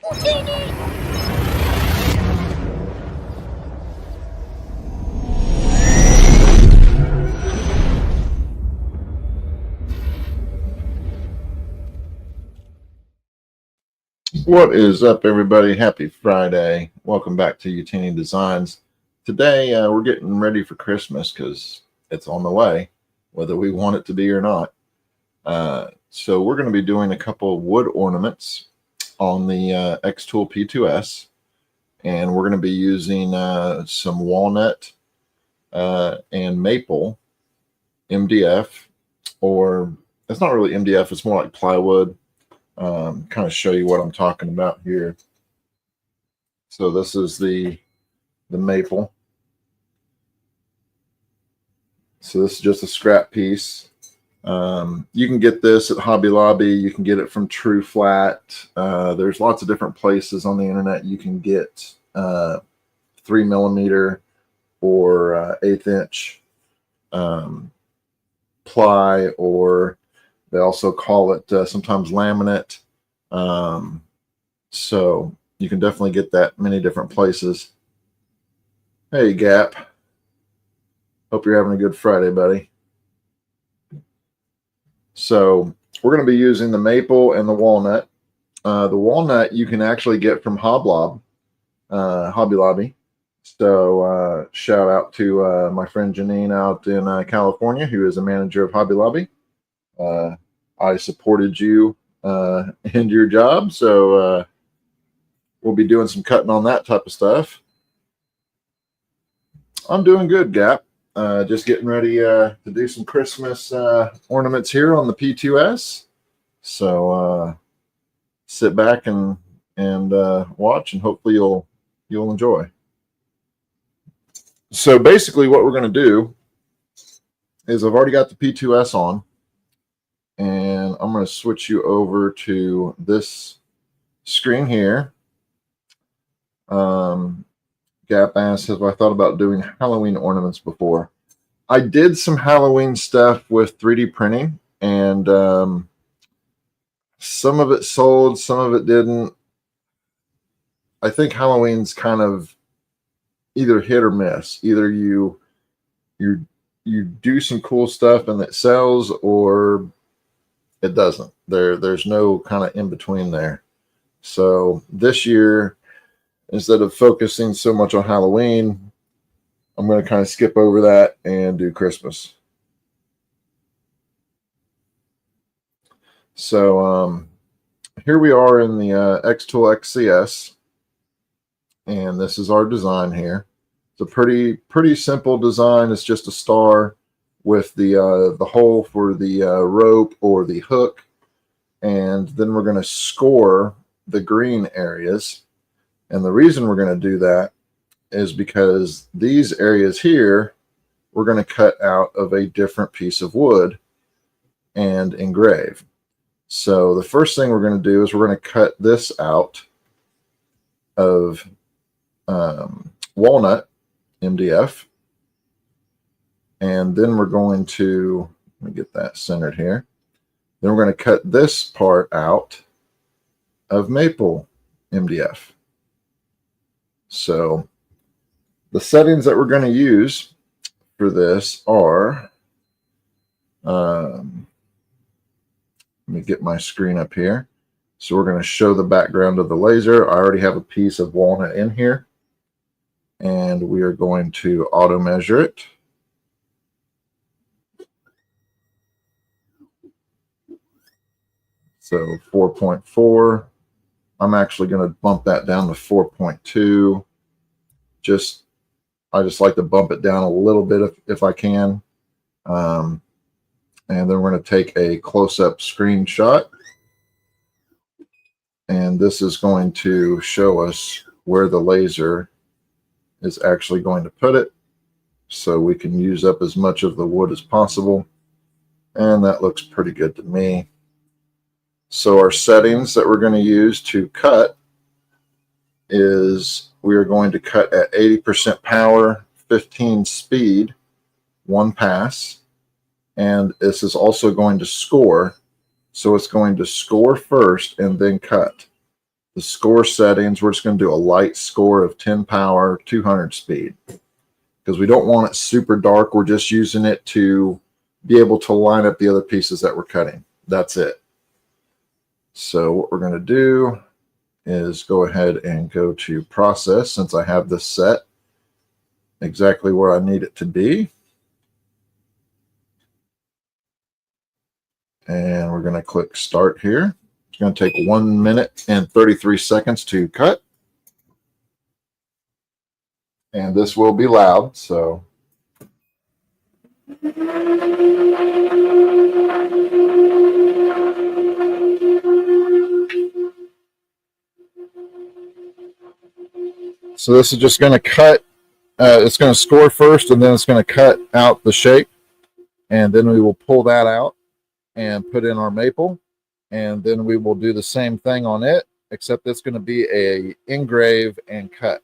What is up, everybody? Happy Friday. Welcome back to Utini Designs. Today, we're getting ready for Christmas because it's on the way, whether we want it to be or not. So we're going to be doing a couple of wood ornaments on the xTool P2S, and we're going to be using some walnut and maple MDF, or it's not really MDF, it's more like plywood. Kind of show you what I'm talking about here. So this is the maple. So this is just a scrap piece. You can get this at Hobby Lobby. You can get it from True Flat. There's lots of different places on the internet you can get 3mm or 1/8 inch ply, or they also call it sometimes laminate. So you can definitely get that many different places. Hey, Gap. Hope you're having a good Friday, buddy. So we're going to be using the maple and the walnut. The walnut you can actually get from Hobby Lobby. So shout out to my friend Janine out in California, who is a manager of Hobby Lobby. I supported you in your job, so we'll be doing some cutting on that type of stuff. I'm doing good, Gap. Just getting ready to do some Christmas ornaments here on the P2S. So sit back and watch, and hopefully you'll enjoy. So basically what we're going to do is I've already got the P2S on, and I'm going to switch you over to this screen here. Gap asks, have I thought about doing Halloween ornaments before? I did some Halloween stuff with 3D printing, and some of it sold, some of it didn't. I think Halloween's kind of either hit or miss. Either you do some cool stuff and it sells, or it doesn't. There's no kind of in between there. So this year, instead of focusing so much on Halloween, I'm going to kind of skip over that and do Christmas. So here we are in the xTool XCS, and this is our design here. It's a pretty simple design. It's just a star with the hole for the rope or the hook, and then we're going to score the green areas. And the reason we're going to do that is because these areas here we're going to cut out of a different piece of wood and engrave. So the first thing we're going to do is we're going to cut this out of walnut MDF, and then we're going to, let me get that centered here. Then we're going to cut this part out of maple MDF. So the settings that we're going to use for this are, let me get my screen up here. So we're going to show the background of the laser. I already have a piece of walnut in here, and we are going to auto measure it. So 4.4. I'm actually going to bump that down to 4.2. I just like to bump it down a little bit if I can. And then we're going to take a close-up screenshot. And this is going to show us where the laser is actually going to put it, so we can use up as much of the wood as possible. And that looks pretty good to me. So our settings that we're going to use to cut is we are going to cut at 80% power, 15 speed, 1 pass. And this is also going to score. So it's going to score first and then cut. the score settings, we're just going to do a light score of 10 power, 200 speed, because we don't want it super dark. We're just using it to be able to line up the other pieces that we're cutting. That's it. So what we're going to do is go ahead and go to process, since I have this set exactly where I need it to be. And we're going to click start here. It's going to take 1 minute and 33 seconds to cut. And this will be loud, so. So this is just going to cut, it's going to score first, and then it's going to cut out the shape. And then we will pull that out and put in our maple. And then we will do the same thing on it, except it's going to be a engrave and cut.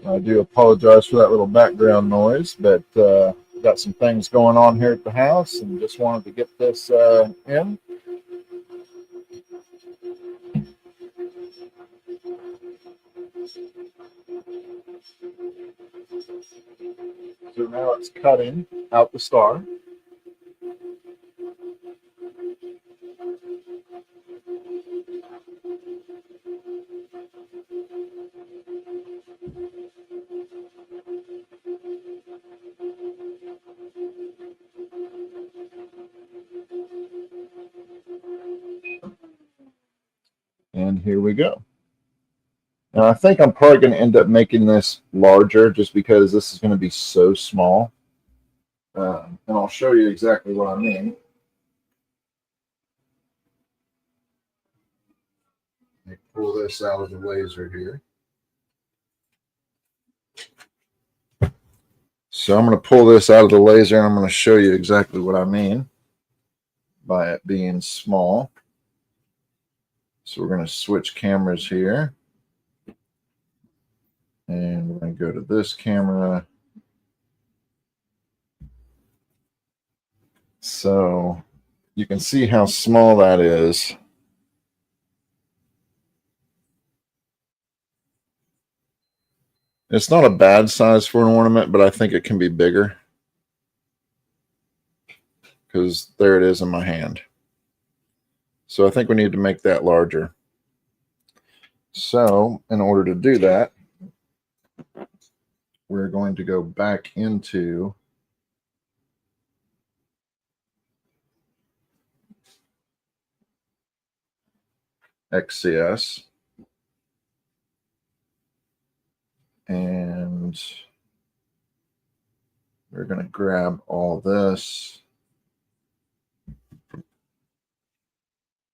I do apologize for that little background noise, but got some things going on here at the house and just wanted to get this in. So now it's cutting out the star. And here we go. Now I think I'm probably going to end up making this larger just because this is going to be so small. And I'll show you exactly what I mean. Let me pull this out of the laser here. So I'm going to pull this out of the laser and I'm going to show you exactly what I mean by it being small. So we're going to switch cameras here. And we're going to go to this camera. So you can see how small that is. It's not a bad size for an ornament, but I think it can be bigger. Because there it is in my hand. So I think we need to make that larger. So in order to do that, we're going to go back into XCS. And we're going to grab all this.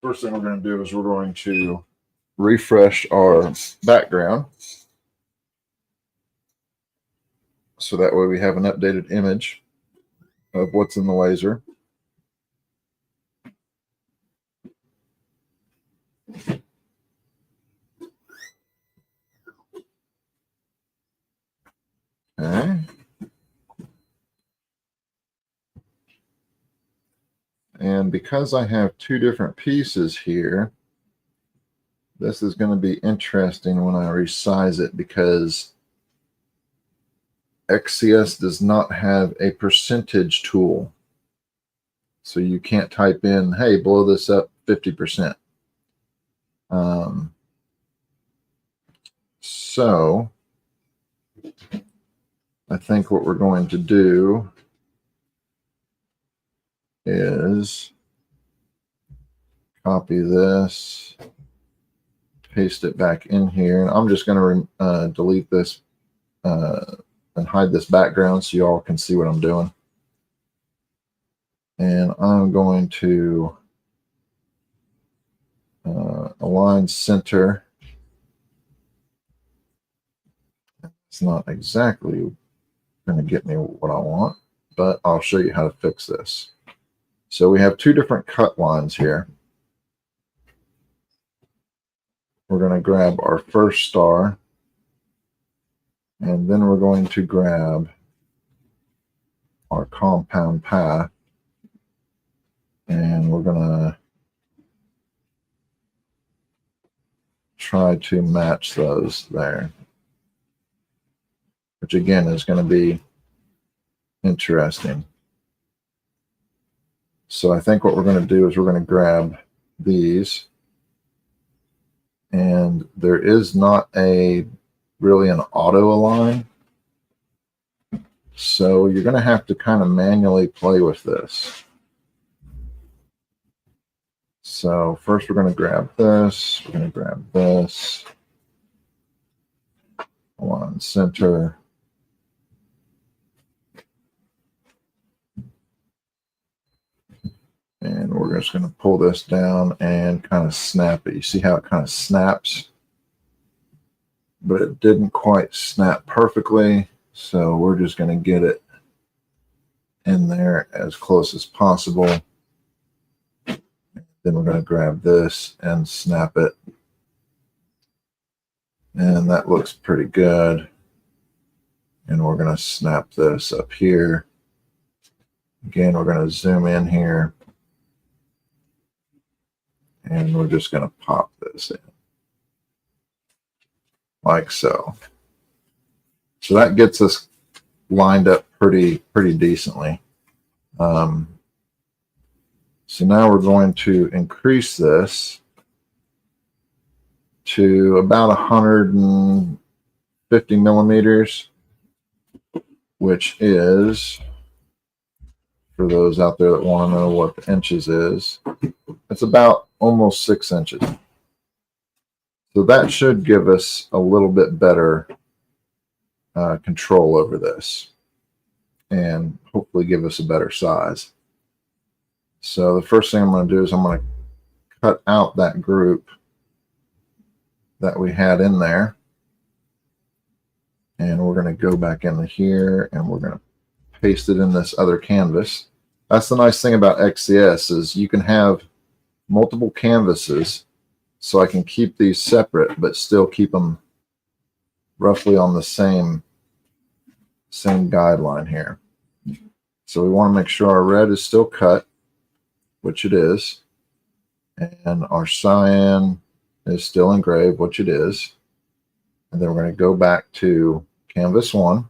First thing we're going to do is we're going to refresh our background. So that way we have an updated image of what's in the laser. Okay. And because I have two different pieces here, this is going to be interesting when I resize it because XCS does not have a percentage tool. So you can't type in, hey, blow this up 50%. So I think what we're going to do is copy this, paste it back in here, and I'm just going to delete this and hide this background so you all can see what I'm doing. And I'm going to align center It's not exactly going to get me what I want, but I'll show you how to fix this. So we have two different cut lines here. We're going to grab our first star, and then we're going to grab our compound path, and we're going to try to match those there, which again is going to be interesting. So I think what we're going to do is we're going to grab these, and there is not really an auto align, so you're going to have to kind of manually play with this. So first we're going to grab this, we're going to grab this, align center, and we're just going to pull this down and kind of snap it. You see how it kind of snaps, but it didn't quite snap perfectly, so we're just going to get it in there as close as possible. Then we're going to grab this and snap it, and that looks pretty good. And we're going to snap this up here. Again, we're going to zoom in here, and we're just going to pop this in like so. So that gets us lined up pretty decently. So now we're going to increase this to about 150 millimeters, which is, for those out there that want to know what the inches is, it's about almost 6 inches. So that should give us a little bit better control over this, and hopefully give us a better size. So the first thing I'm going to do is I'm going to cut out that group that we had in there, and we're going to go back into here, and we're going to paste it in this other canvas. That's the nice thing about XCS, is you can have multiple canvases, so I can keep these separate but still keep them roughly on the same guideline here. So we want to make sure our red is still cut, which it is, and our cyan is still engraved, which it is. And then we're going to go back to canvas 1,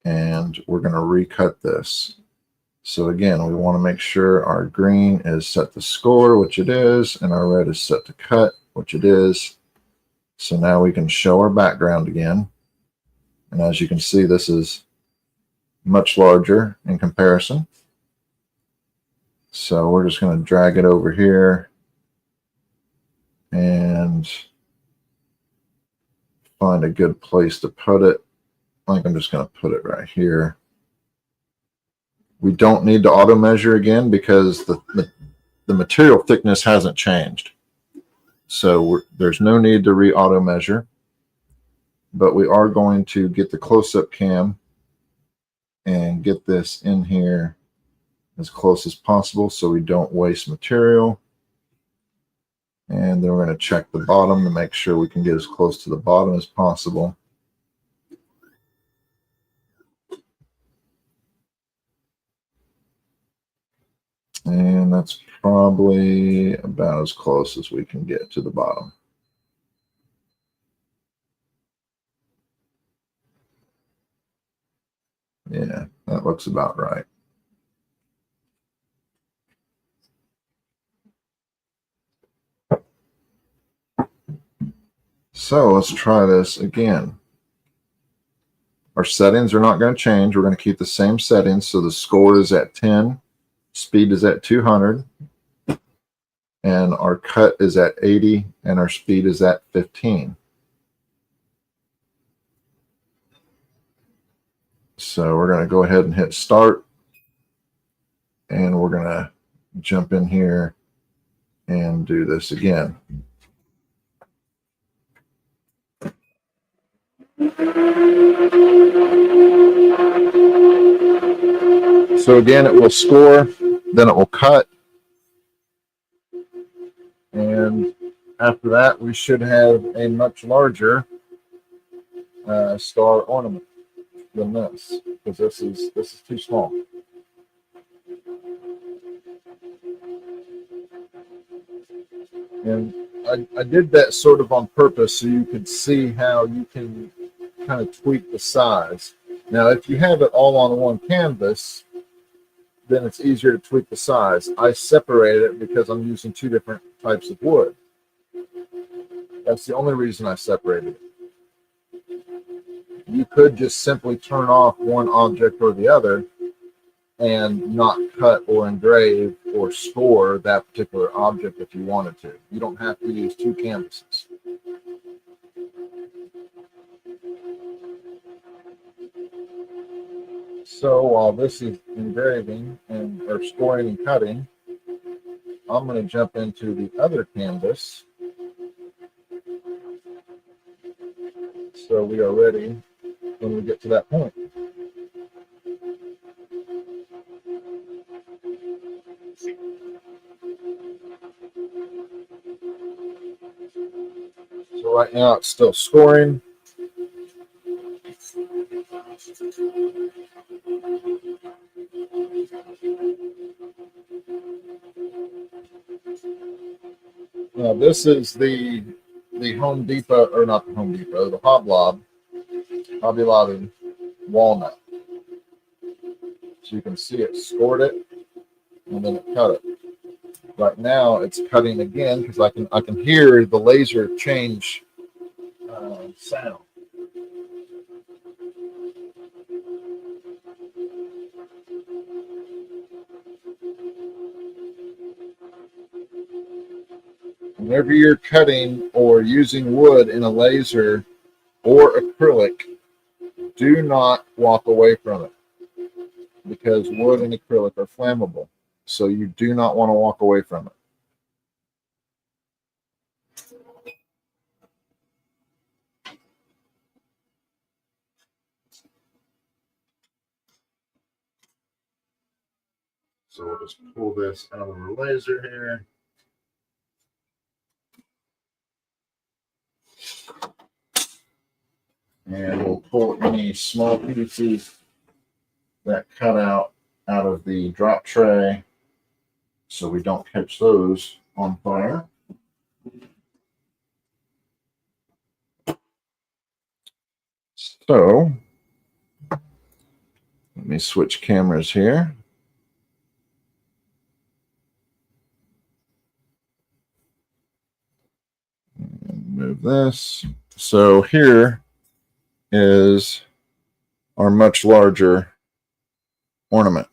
and we're going to recut this. So again, we want to make sure our green is set to score, which it is, and our red is set to cut, which it is. So now we can show our background again. And as you can see, this is much larger in comparison. So we're just going to drag it over here and find a good place to put it. I think I'm just going to put it right here. We don't need to auto measure again because the material thickness hasn't changed. So there's no need to re-auto measure, but we are going to get the close-up cam and get this in here as close as possible so we don't waste material. And then we're going to check the bottom to make sure we can get as close to the bottom as possible. And that's probably about as close as we can get to the bottom. Yeah, that looks about right. So let's try this again. Our settings are not going to change. We're going to keep the same settings. So the score is at 10, speed is at 200, and our cut is at 80, and our speed is at 15. So we're going to go ahead and hit start, and we're going to jump in here and do this again. So again, it will score, then it will cut, and after that, we should have a much larger star ornament than this, because this is too small. And I did that sort of on purpose so you could see how you can kind of tweak the size. Now, if you have it all on one canvas, then it's easier to tweak the size. I separated it because I'm using two different types of wood. That's the only reason I separated it. You could just simply turn off one object or the other and not cut or engrave or score that particular object if you wanted to. You don't have to use two canvases. So while this is engraving and or scoring and cutting, I'm going to jump into the other canvas. So we are ready when we get to that point. So right now it's still scoring. Now this is the Home Depot, or not the Home Depot, the Hobby Lobby walnut. So you can see it scored it and then it cut it. Right now it's cutting again because I can hear the laser change sound. Whenever you're cutting or using wood in a laser or acrylic, do not walk away from it because wood and acrylic are flammable. So you do not want to walk away from it. So we'll just pull this out of the laser here. And we'll pull any small pieces that cut out of the drop tray so we don't catch those on fire. So let me switch cameras here. And move this. So here is our much larger ornament.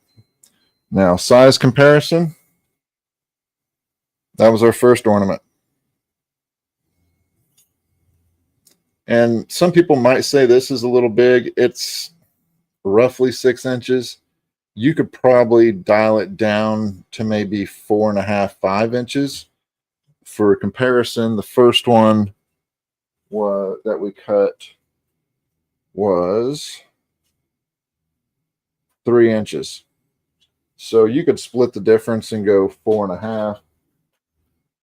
Now, size comparison. That was our first ornament. And some people might say this is a little big. It's roughly 6 inches. You could probably dial it down to maybe 4.5, 5 inches. For comparison, the first one that we cut was 3 inches. So you could split the difference and go 4.5,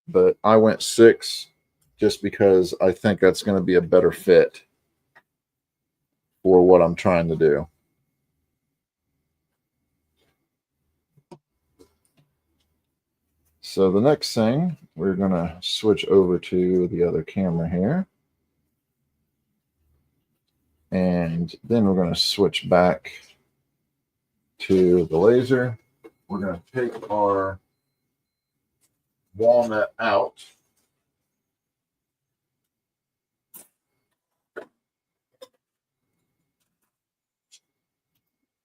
but I went 6 just because I think that's going to be a better fit for what I'm trying to do. So the next thing, we're going to switch over to the other camera here. And then we're going to switch back to the laser. We're going to take our walnut out.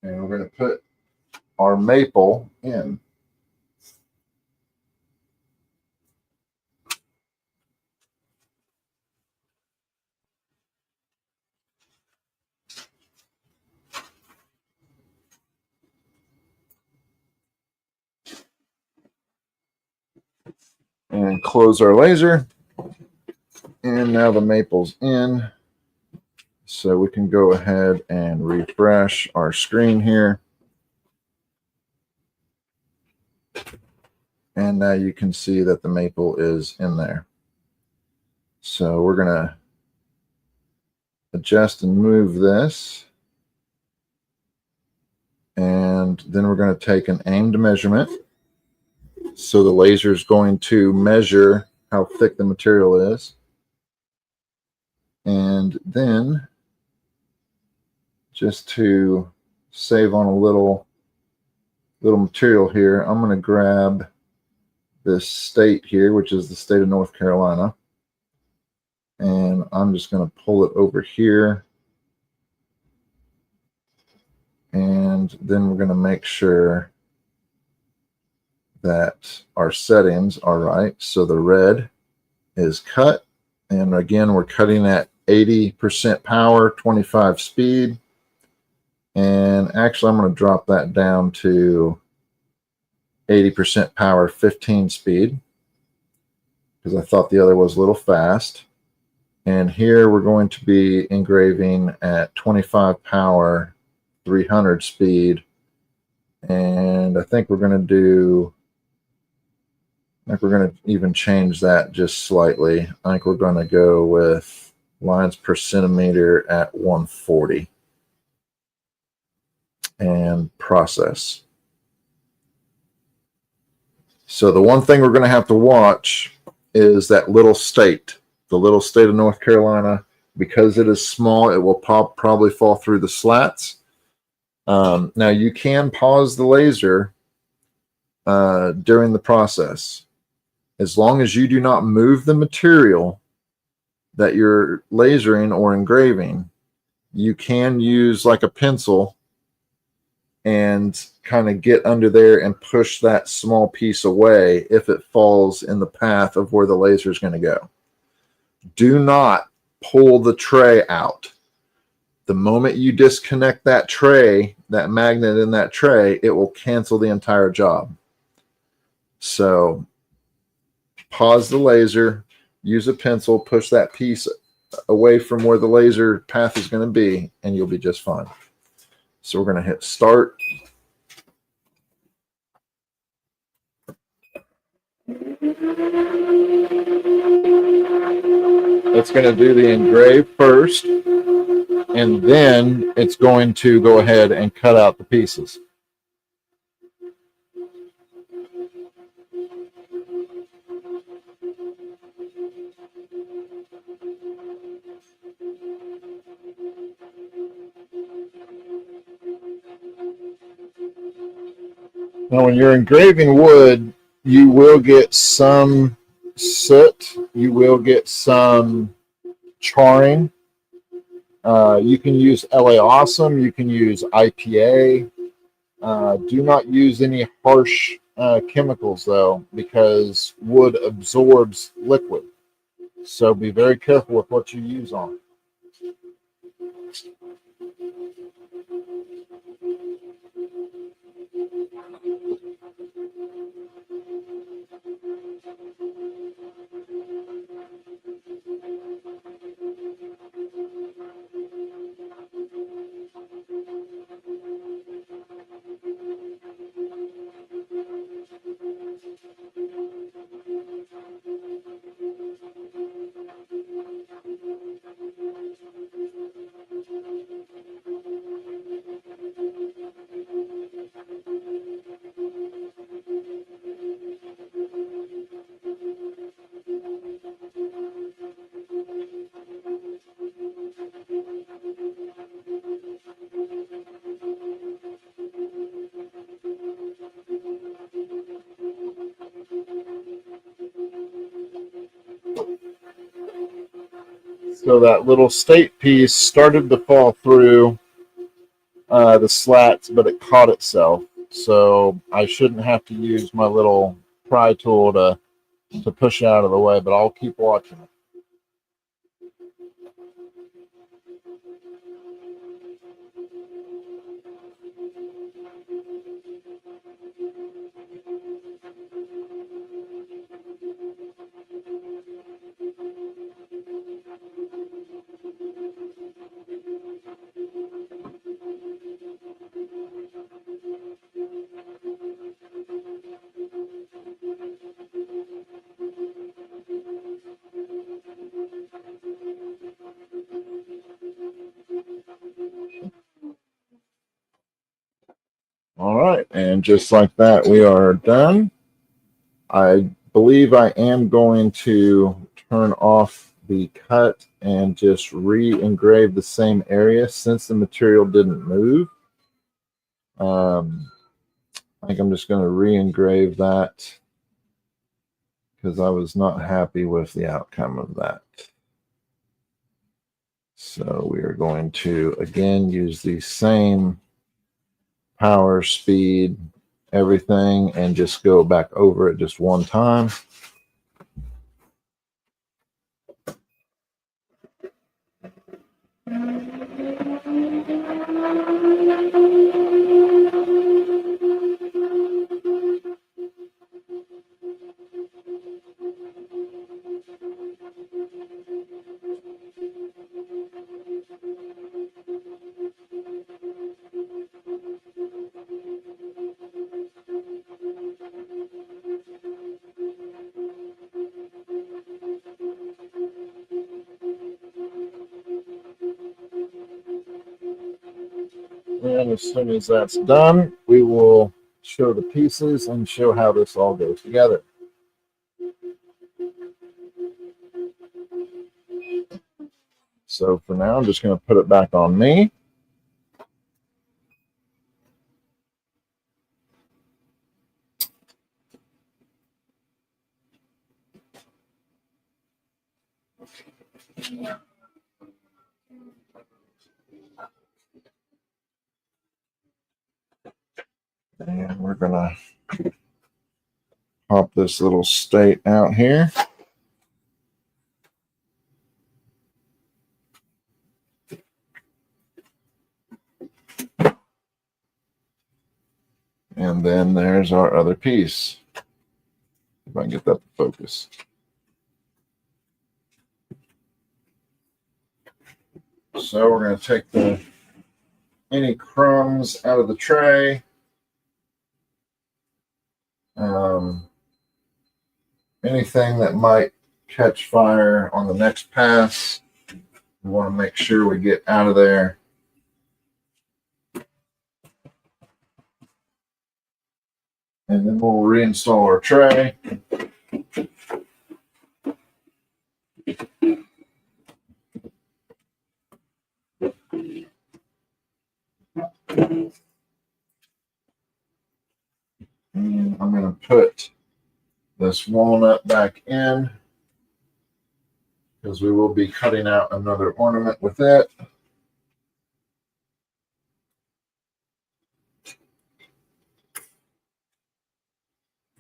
And we're going to put our maple in. And close our laser. And now the maple's in. So we can go ahead and refresh our screen here. And now you can see that the maple is in there. So we're going to adjust and move this. And then we're going to take an aimed measurement. So the laser is going to measure how thick the material is. And then, just to save on a little material here, I'm going to grab this state here, which is the state of North Carolina. And I'm just going to pull it over here. And then we're going to make sure that our settings are right. So the red is cut. And again, we're cutting at 80% power, 25 speed. And actually, I'm going to drop that down to 80% power, 15 speed, because I thought the other was a little fast. And here we're going to be engraving at 25 power, 300 speed. And I think we're going to do, I think we're going to even change that just slightly. I think we're going to go with lines per centimeter at 140 and process. So the one thing we're going to have to watch is that little state, the little state of North Carolina. Because it is small, it will probably fall through the slats. Now you can pause the laser during the process. As long as you do not move the material that you're lasering or engraving, you can use like a pencil and kind of get under there and push that small piece away if it falls in the path of where the laser is going to go. Do not pull the tray out. The moment you disconnect that tray, that magnet in that tray, it will cancel the entire job. So pause the laser, use a pencil, push that piece away from where the laser path is going to be, and you'll be just fine. So we're going to hit start. It's going to do the engrave first, and then it's going to go ahead and cut out the pieces. Now, when you're engraving wood, you will get some soot. You will get some charring. You can use LA Awesome. You can use IPA. Do not use any harsh chemicals, though, because wood absorbs liquid. So be very careful with what you use on it. So that little state piece started to fall through the slats, but it caught itself. So I shouldn't have to use my little pry tool to push it out of the way, but I'll keep watching it. And just like that, we are done. I believe I am going to turn off the cut and just re-engrave the same area since the material didn't move. I think I'm just going to re-engrave that because I was not happy with the outcome of that. So we are going to, again, use the same power, speed, everything, and just go back over it just one time. And as soon as that's done, we will show the pieces and show how this all goes together. So for now, I'm just going to put it back on me. And we're going to pop this little state out here. And then there's our other piece. If I can get that to focus. So we're going to take any crumbs out of the tray. Anything that might catch fire on the next pass, we want to make sure we get out of there. And then we'll reinstall our tray. And I'm going to put this walnut back in because we will be cutting out another ornament with it.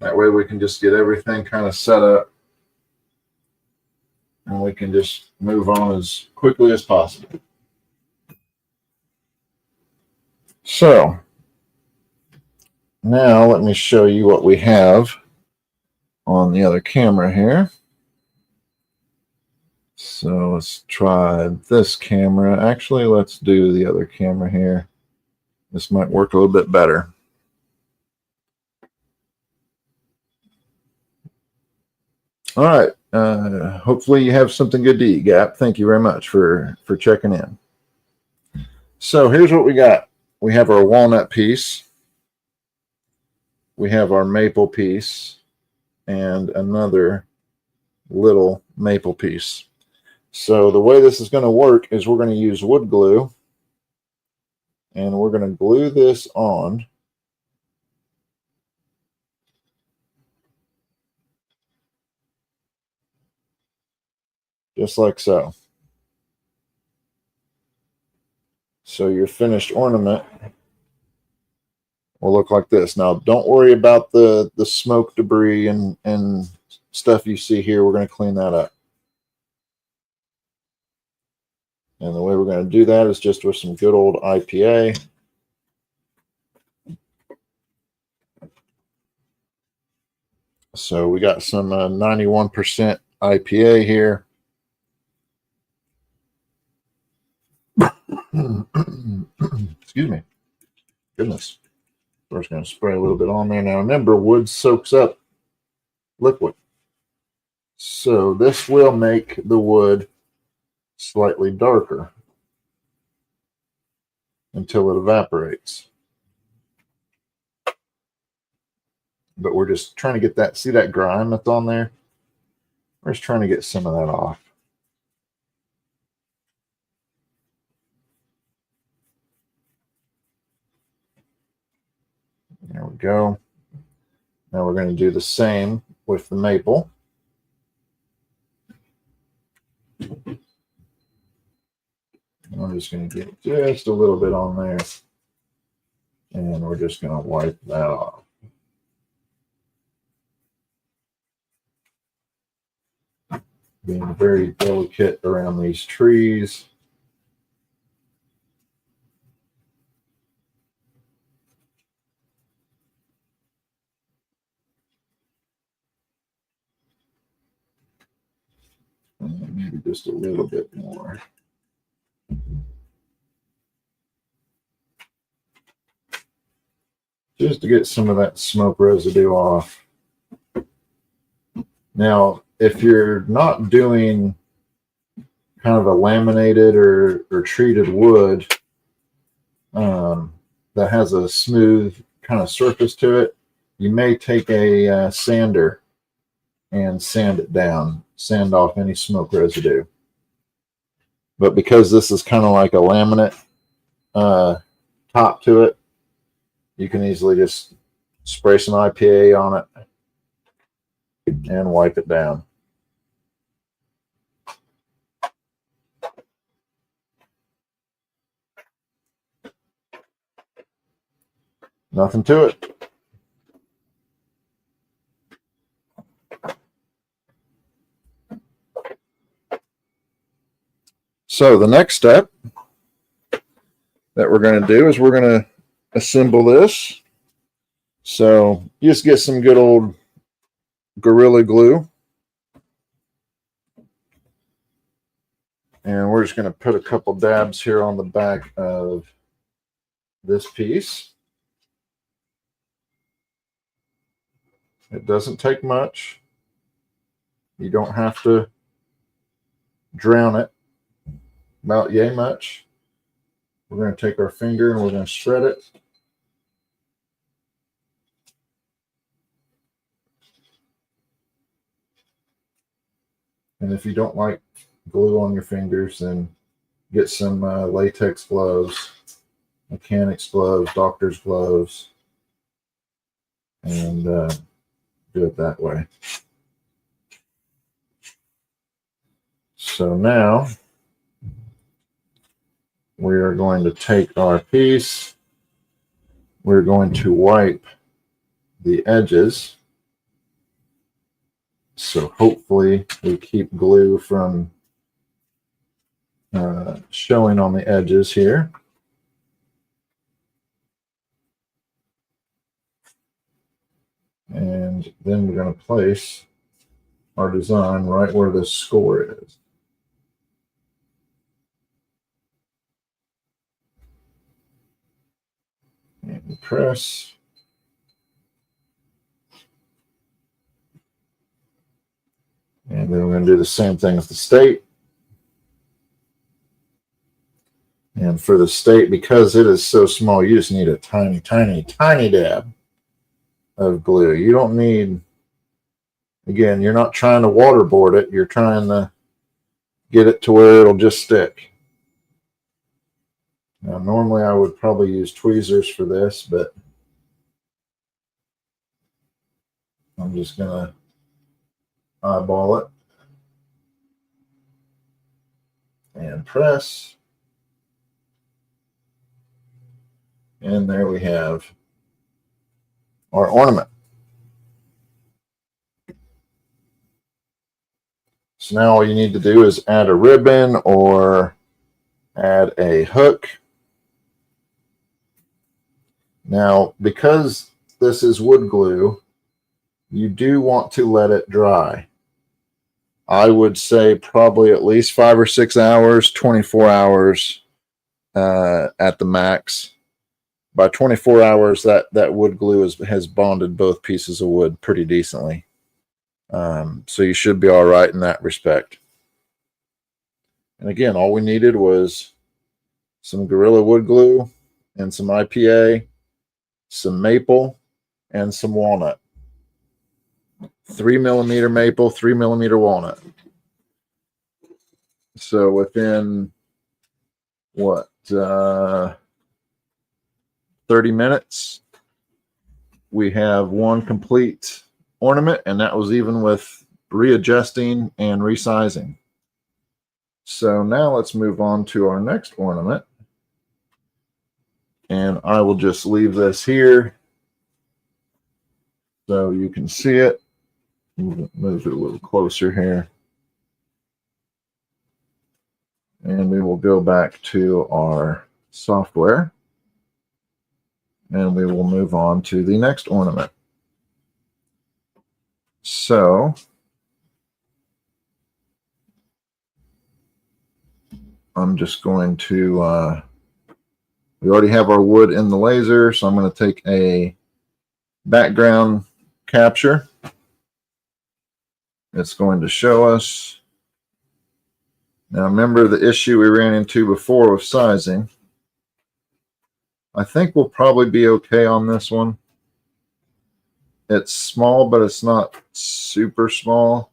That way we can just get everything kind of set up and we can just move on as quickly as possible. So now let me show you what we have on the other camera here. So let's try this camera. Actually, let's do the other camera here. This might work a little bit better. All right. Hopefully you have something good to eat, Gap. Thank you very much for checking in. So here's what we got. We have our walnut piece. We have our maple piece and another little maple piece. So the way this is going to work is we're going to use wood glue and we're going to glue this on. Just like so. So your finished ornament will look like this. Now, don't worry about the smoke debris and stuff you see here. We're going to clean that up. And the way we're going to do that is just with some good old IPA. So we got some 91% IPA here. Excuse me. Goodness. We're just going to spray a little bit on there. Now remember, wood soaks up liquid. So this will make the wood slightly darker until it evaporates. but we're just trying to get that, see that grime that's on there? We're just trying to get some of that off. There we go. Now we're going to do the same with the maple. I'm just going to get just a little bit on there, and we're just going to wipe that off. Being very delicate around these trees. And maybe just a little bit more. Just to get some of that smoke residue off. Now, if you're not doing kind of a laminated or treated wood that has a smooth kind of surface to it, you may take a sander and sand it down, sand off any smoke residue. But because this is kind of like a laminate top to it, you can easily just spray some IPA on it and wipe it down. Nothing to it. So the next step that we're going to do is we're going to assemble this. So you just get some good old Gorilla Glue. And we're just going to put a couple dabs here on the back of this piece. It doesn't take much. You don't have to drown it about yay much. We're going to take our finger and we're going to spread it. And if you don't like glue on your fingers, then get some latex gloves, mechanics gloves, doctor's gloves, and do it that way. So now we are going to take our piece. We're going to wipe the edges. So hopefully we keep glue from showing on the edges here. And then we're going to place our design right where the score is. And press. And then we're going to do the same thing with the state. And for the state, because it is so small, you just need a tiny, tiny, tiny dab of glue. You don't need, again, you're not trying to waterboard it. You're trying to get it to where it'll just stick. Now, normally I would probably use tweezers for this, but I'm just going to eyeball it and press. And there we have our ornament. So now all you need to do is add a ribbon or add a hook. Now, because this is wood glue, you do want to let it dry. I would say probably at least 5 or 6 hours, 24 hours at the max. By 24 hours, that wood glue has bonded both pieces of wood pretty decently. So you should be all right in that respect. And again, all we needed was some Gorilla wood glue and some IPA, some maple, and some walnut. 3mm maple, 3mm walnut. So within what, 30 minutes, we have one complete ornament, and that was even with readjusting and resizing. So now let's move on to our next ornament. And I will just leave this here so you can see it. Move it a little closer here. And we will go back to our software. And we will move on to the next ornament. So I'm just going to, we already have our wood in the laser, so I'm going to take a background capture. It's going to show us. Now remember the issue we ran into before with sizing. I think we'll probably be okay on this one. It's small, but it's not super small.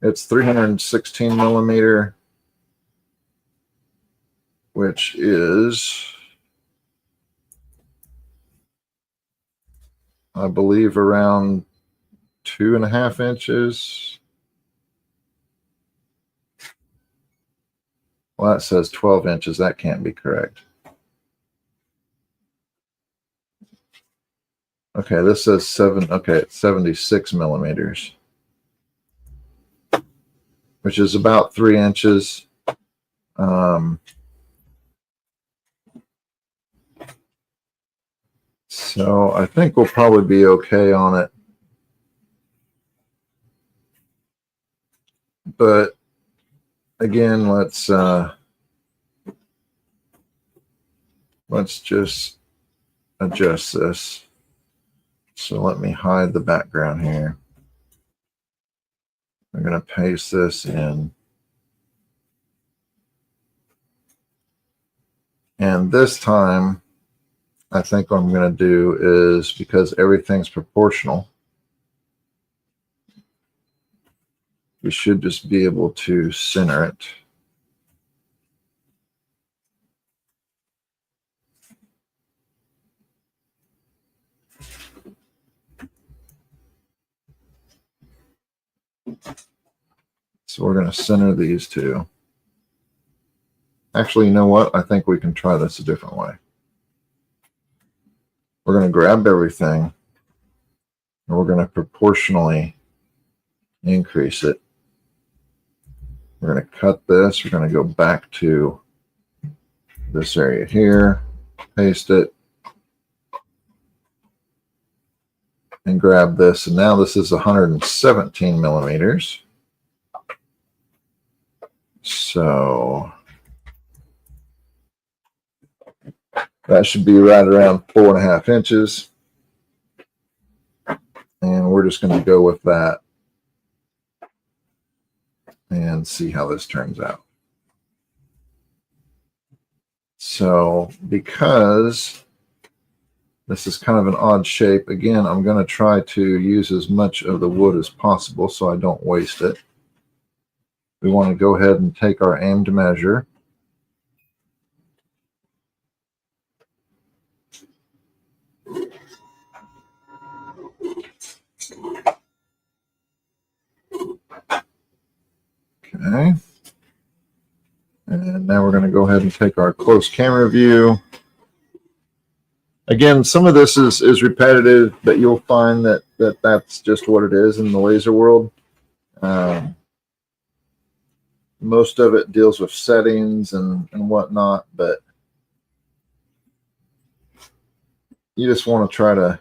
It's 316mm, which is, I believe, around 2.5 inches. Well, that says 12 inches. That can't be correct. Okay, this says 7. Okay, it's 76mm, which is about 3 inches. So I think we'll probably be okay on it. But again, let's just adjust this. So let me hide the background here. I'm going to paste this in. And this time, I think what I'm going to do is, because everything's proportional, we should just be able to center it. So we're going to center these two. Actually, you know what? I think we can try this a different way. We're going to grab everything, and we're going to proportionally increase it. We're going to cut this. We're going to go back to this area here, paste it, and grab this. And now this is 117mm. So that should be right around 4.5 inches. And we're just going to go with that and see how this turns out. So because this is kind of an odd shape, again, I'm going to try to use as much of the wood as possible so I don't waste it. We want to go ahead and take our aimed measure. Okay. And now we're going to go ahead and take our close camera view. Again, some of this is repetitive, but you'll find that that's just what it is in the laser world. Most of it deals with settings and whatnot, but you just want to try to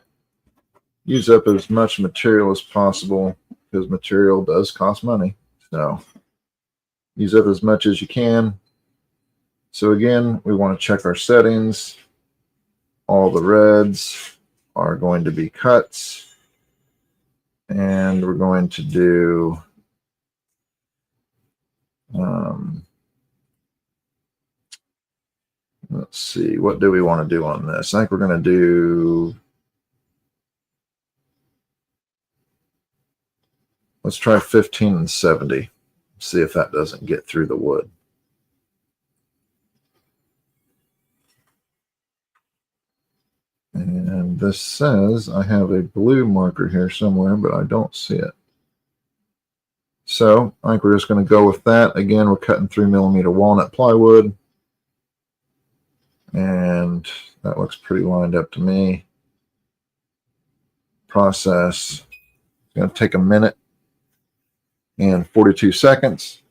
use up as much material as possible, because material does cost money. So use up as much as you can. So again, we want to check our settings. All the reds are going to be cuts. And we're going to do let's see, what do we want to do on this? I think we're going to do Let's try 15 and 70. See if that doesn't get through the wood. And this says I have a blue marker here somewhere, but I don't see it. So I think we're just going to go with that. Again, we're cutting 3mm walnut plywood. And that looks pretty lined up to me. Process. It's going to take a minute and 42 seconds.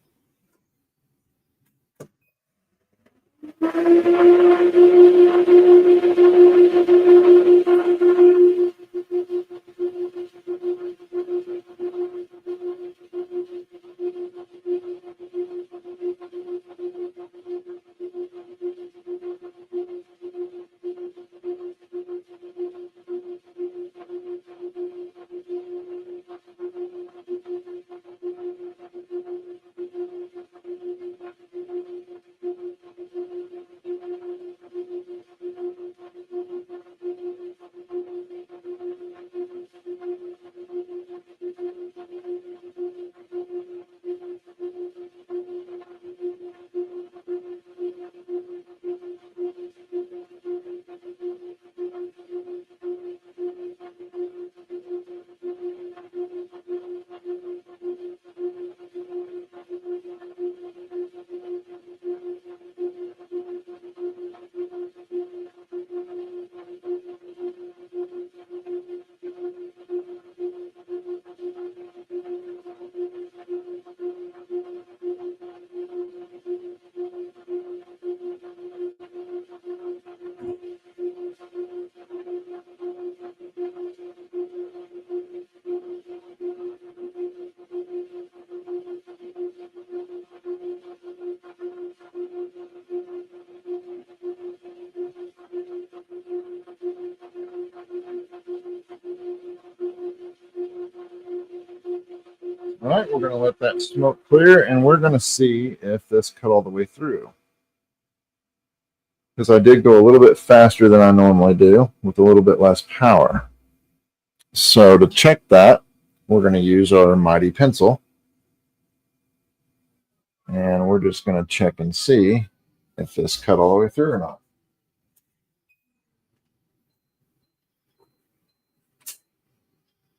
All right, we're going to let that smoke clear, and we're going to see if this cut all the way through. Because I did go a little bit faster than I normally do with a little bit less power. So to check that, we're going to use our mighty pencil. And we're just going to check and see if this cut all the way through or not.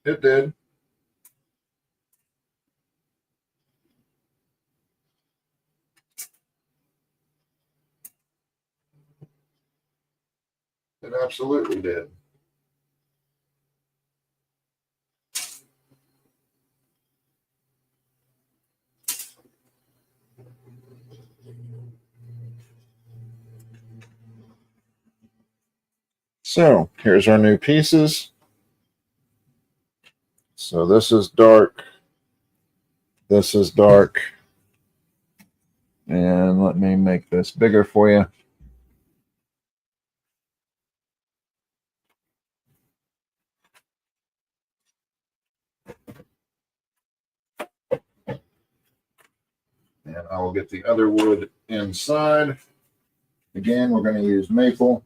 It did. It absolutely did. So here's our new pieces. So this is dark. This is dark. And let me make this bigger for you. And I will get the other wood inside. Again, we're going to use maple.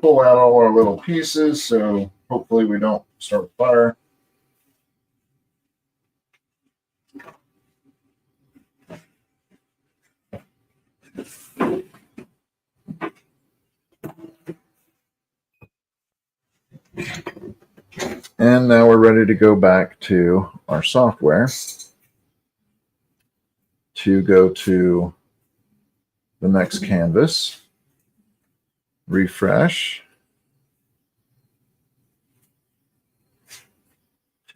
Pull out all our little pieces, so hopefully we don't start a fire. And now we're ready to go back to our software to go to the next canvas, refresh,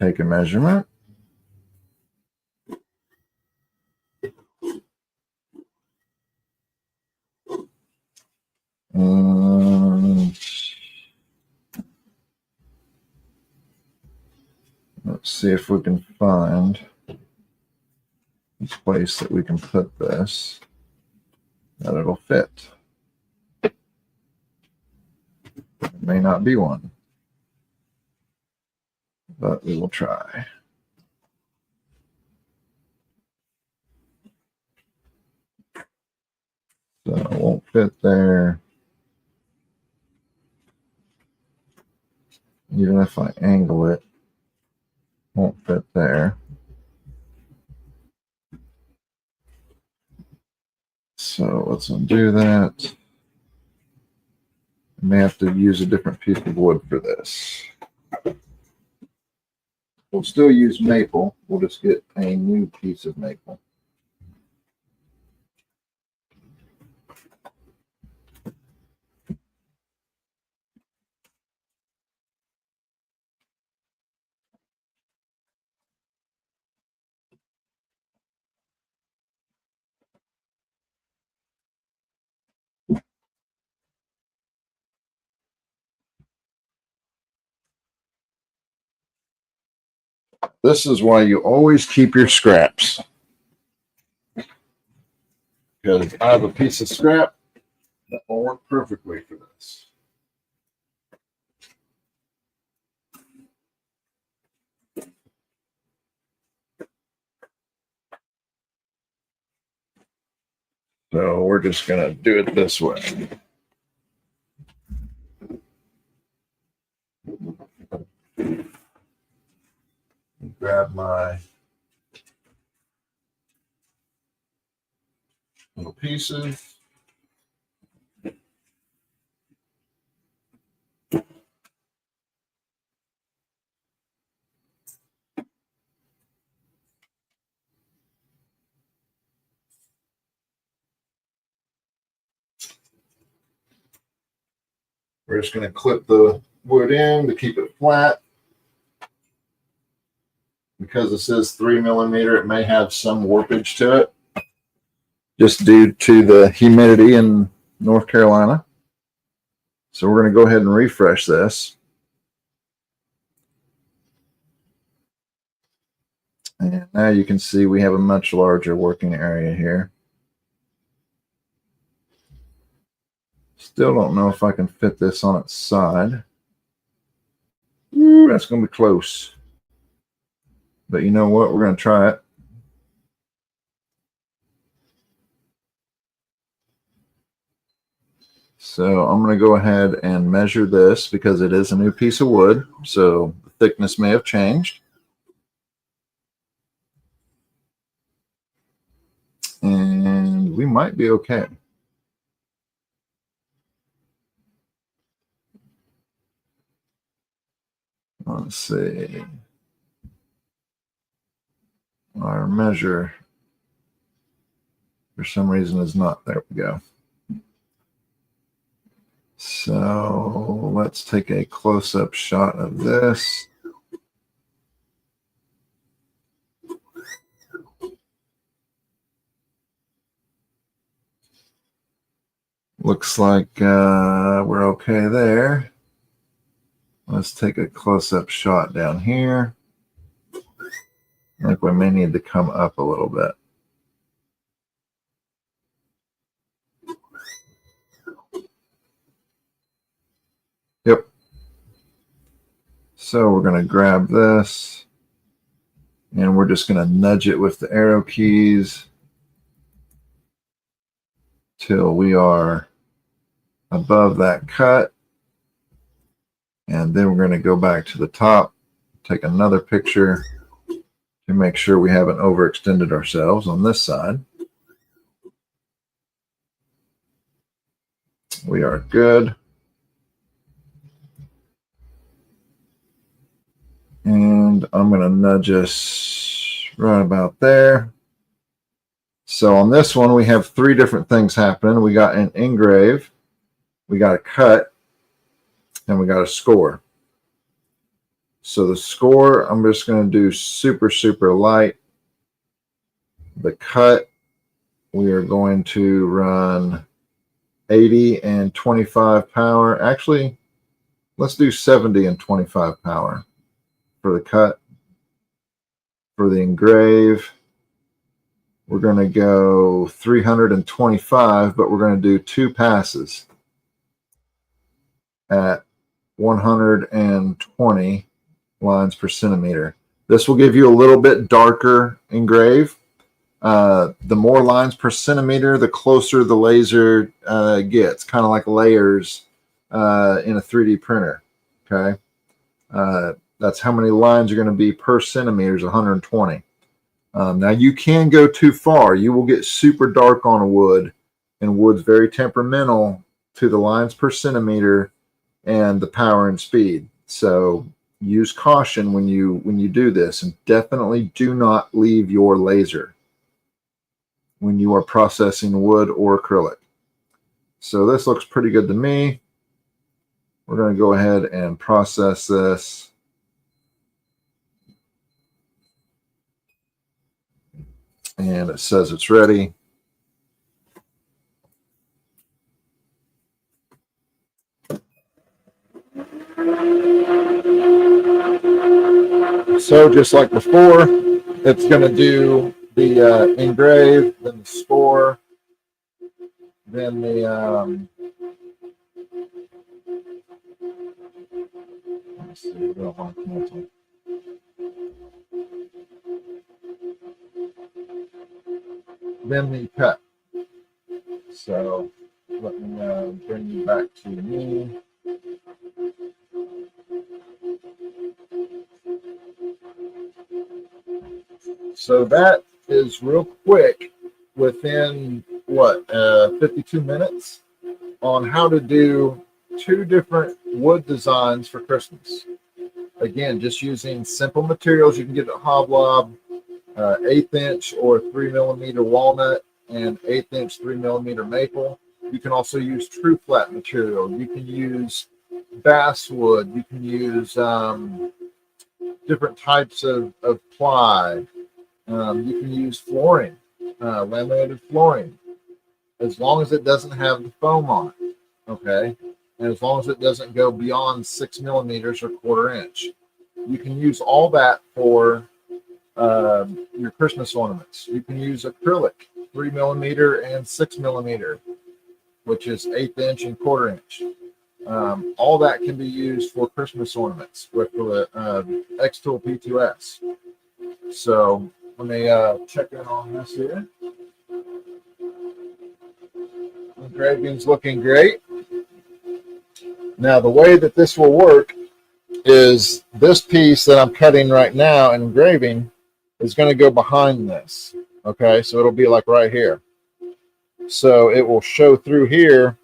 take a measurement, and let's see if we can find place that we can put this that it'll fit. It may not be one, but we will try. So it won't fit there. Even if I angle it, won't fit there. So let's undo that. I may have to use a different piece of wood for this. We'll still use maple. We'll just get a new piece of maple. This is why you always keep your scraps. Because I have a piece of scrap that will work perfectly for this. So we're just going to do it this way. Grab my little pieces. We're just going to clip the wood in to keep it flat. Because this is 3 millimeter, it may have some warpage to it, just due to the humidity in North Carolina. So we're going to go ahead and refresh this. And now you can see we have a much larger working area here. Still don't know if I can fit this on its side. Ooh, that's going to be close. But you know what? We're going to try it. So I'm going to go ahead and measure this because it is a new piece of wood. So the thickness may have changed. And we might be okay. Let's see. Our measure, for some reason, is not. There we go. So let's take a close-up shot of this. Looks like we're okay there. Let's take a close-up shot down here. I think we may need to come up a little bit. Yep. So we're going to grab this, and we're just going to nudge it with the arrow keys till we are above that cut. And then we're going to go back to the top, take another picture to make sure we haven't overextended ourselves on this side. We are good. And I'm going to nudge us right about there. So on this one, we have 3 different things happening. We got an engrave, we got a cut, and we got a score. So the score, I'm just going to do super, super light. The cut, we are going to run 80 and 25 power. Actually, let's do 70 and 25 power for the cut. For the engrave, We're going to go 325, but we're going to do 2 passes at 120 lines per centimeter. This will give you a little bit darker engrave. The more lines per centimeter, the closer the laser gets, kind of like layers in a 3D printer. Okay, that's how many lines are going to be per centimeter is 120. Now you can go too far. You will get super dark on a wood, and wood's very temperamental to the lines per centimeter and the power and speed. So use caution when you do this, and definitely do not leave your laser when you are processing wood or acrylic. So this looks pretty good to me. We're going to go ahead and process this. And it says it's ready. So just like before, it's going to do the engrave, then the score, then the let's see, we don't want to cancel. Then the cut. So let me bring you back to me. So that is real quick, within what, 52 minutes, on how to do 2 different wood designs for Christmas. Again, just using simple materials you can get at Hoblob, 1/8 inch or 3mm walnut and 1/8 inch 3mm maple. You can also use true flat material. You can use basswood. You can use different types of ply. You can use flooring, laminated flooring, as long as it doesn't have the foam on it, okay? And as long as it doesn't go beyond 6 millimeters or 1/4 inch. You can use all that for your Christmas ornaments. You can use acrylic, 3mm and 6mm, which is 1/8 inch and 1/4 inch. All that can be used for Christmas ornaments with the xTool P2S. So let me check in on this here. Engraving's looking great. Now the way that this will work is this piece that I'm cutting right now and engraving is going to go behind this. Okay, so it'll be like right here. So it will show through here,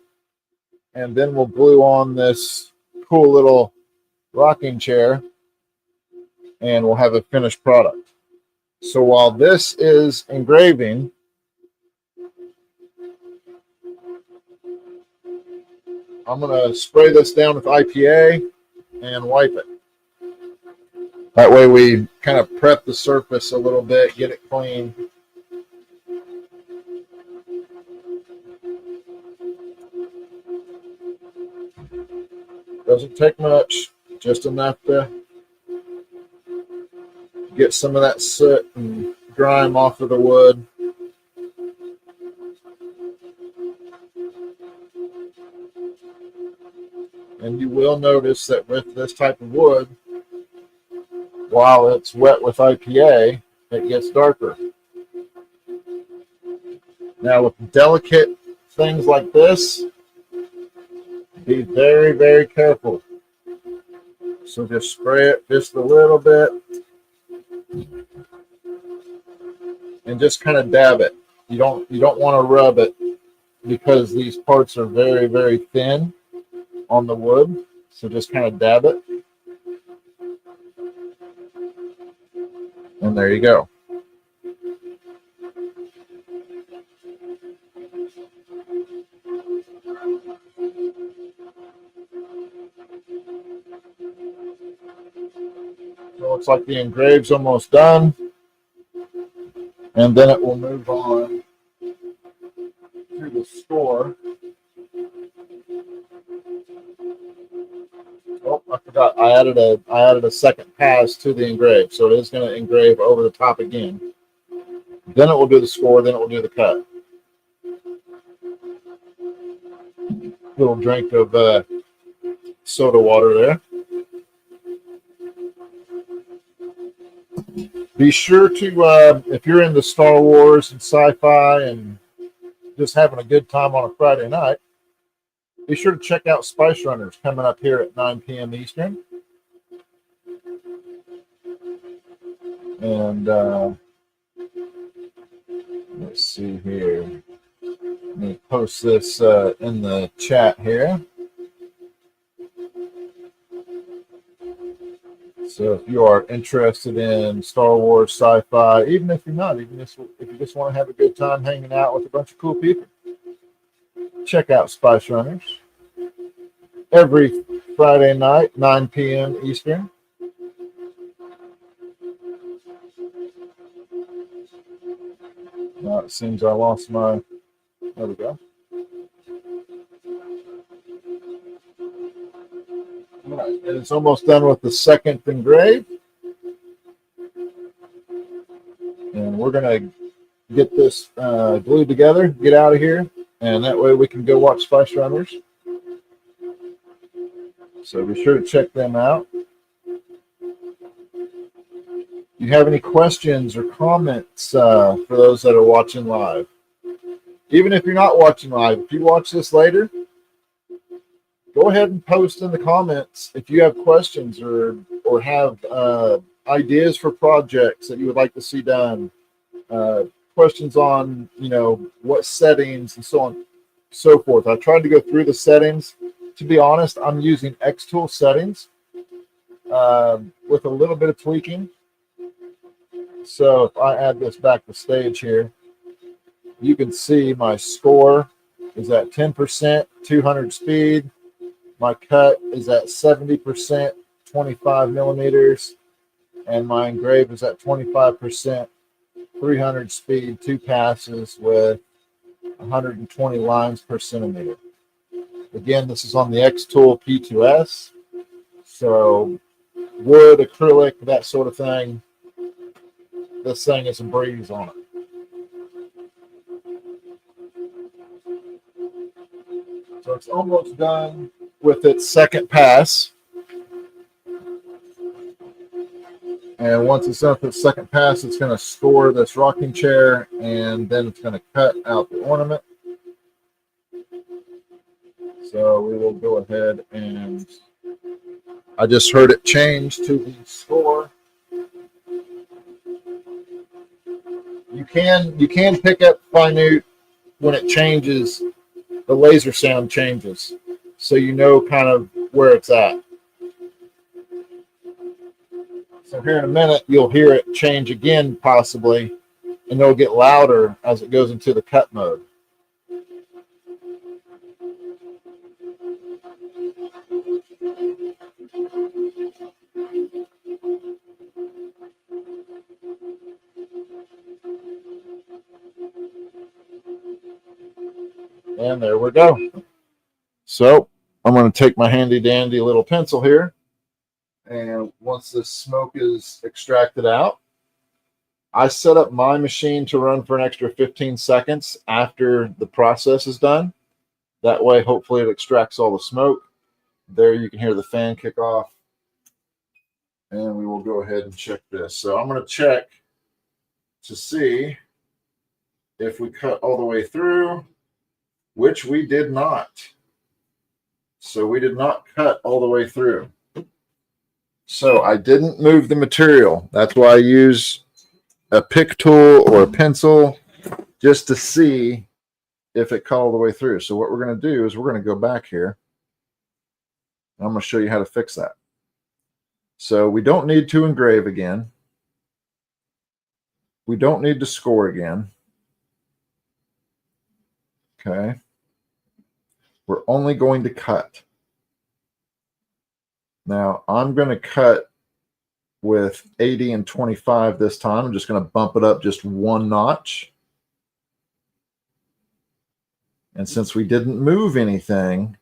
and then we'll glue on this cool little rocking chair, and we'll have a finished product. So while this is engraving, I'm going to spray this down with IPA and wipe it. That way we kind of prep the surface a little bit, get it clean. Doesn't take much, just enough to get some of that soot and grime off of the wood. And you will notice that with this type of wood, while it's wet with IPA, it gets darker. Now with delicate things like this, be very, very careful. So just spray it just a little bit and just kind of dab it. You don't want to rub it, because these parts are very, very thin on the wood. So just kind of dab it. And there you go. So it looks like the engrave's almost done. And then it will move on to the score. Oh, I forgot. I added a second pass to the engrave, so it is going to engrave over the top again. Then it will do the score. Then it will do the cut. Little drink of soda water there. Be sure to, if you're into Star Wars and sci-fi and just having a good time on a Friday night, be sure to check out Spice Runners coming up here at 9 p.m. Eastern. And let's see here. Let me post this in the chat here. So if you are interested in Star Wars, sci-fi, even if you're not, even if you just want to have a good time hanging out with a bunch of cool people, check out Spice Runners every Friday night, 9 p.m. Eastern. It seems I lost my, there we go. All right, and it's almost done with the second engrave. And we're going to get this glued together, get out of here, and that way we can go watch Spice Runners. So be sure to check them out. If you have any questions or comments for those that are watching live, even if you're not watching live, if you watch this later, go ahead and post in the comments if you have questions or have ideas for projects that you would like to see done, questions on, you know, what settings and so on and so forth. I tried to go through the settings. To be honest, I'm using xTool settings with a little bit of tweaking. So if I add this back to stage here, you can see my score is at 10%, 200 speed. My cut is at 70%, 25 millimeters. And my engrave is at 25%, 300 speed, 2 passes with 120 lines per centimeter. Again, this is on the xTool P2S. So wood, acrylic, that sort of thing. This thing is a breeze on it. So it's almost done with its second pass. And once it's done with its second pass, it's going to score this rocking chair, and then it's going to cut out the ornament. So we will go ahead and I just heard it change to the score. You can pick up minute when it changes, the laser sound changes, so you know kind of where it's at. So here in a minute, you'll hear it change again possibly, and it'll get louder as it goes into the cut mode. And there we go. So I'm going to take my handy dandy little pencil here, and once this smoke is extracted out, I set up my machine to run for an extra 15 seconds after the process is done. That way, hopefully it extracts all the smoke. There you can hear the fan kick off. And we will go ahead and check this. So I'm going to check to see if we cut all the way through, which we did not. So we did not cut all the way through. So I didn't move the material. That's why I use a pick tool or a pencil just to see if it cut all the way through. So what we're going to do is we're going to go back here. I'm going to show you how to fix that. So we don't need to engrave again. We don't need to score again. Okay. We're only going to cut. Now I'm going to cut with 80 and 25 this time. I'm just going to bump it up just one notch. And since we didn't move anything,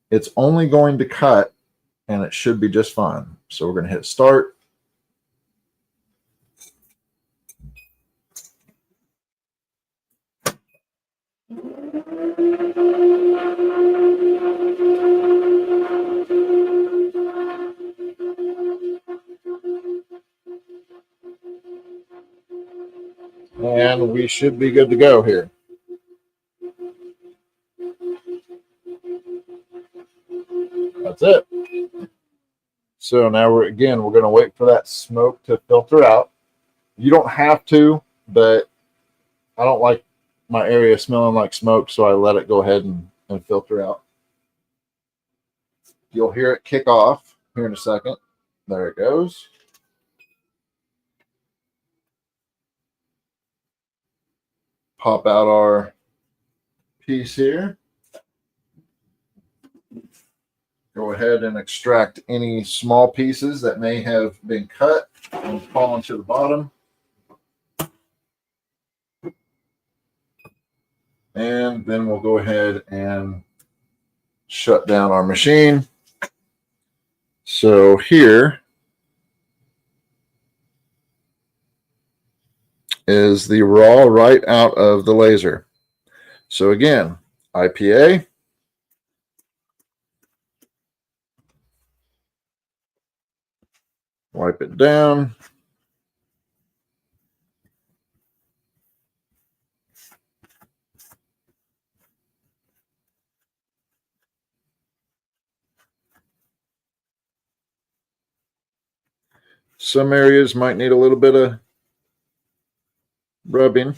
it's only going to cut, and it should be just fine. So we're going to hit start. And we should be good to go here. That's it. So now we're going to wait for that smoke to filter out. You don't have to, but I don't like my area smelling like smoke, so I let it go ahead and filter out. You'll hear it kick off here in a second. There it goes. Pop out our piece here. Go ahead and extract any small pieces that may have been cut and fallen to the bottom. And then we'll go ahead and shut down our machine. So here is the raw right out of the laser. So again, IPA. Wipe it down. Some areas might need a little bit of rubbing.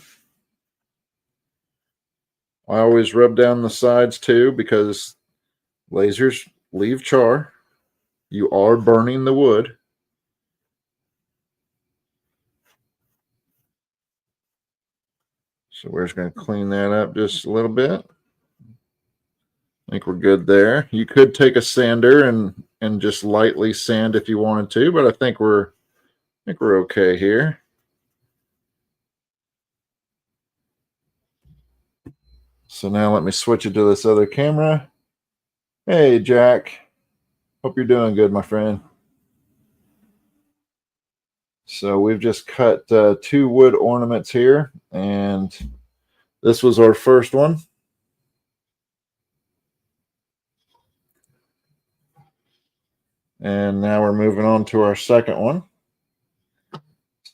I always rub down the sides too because lasers leave char. You are burning the wood. So we're just going to clean that up just a little bit. I think we're good there. You could take a sander and just lightly sand if you wanted to, but I think we're okay here. So now let me switch it to this other camera. Hey, Jack. Hope you're doing good, my friend. So we've just cut 2 wood ornaments here, and this was our first one. And now we're moving on to our second one.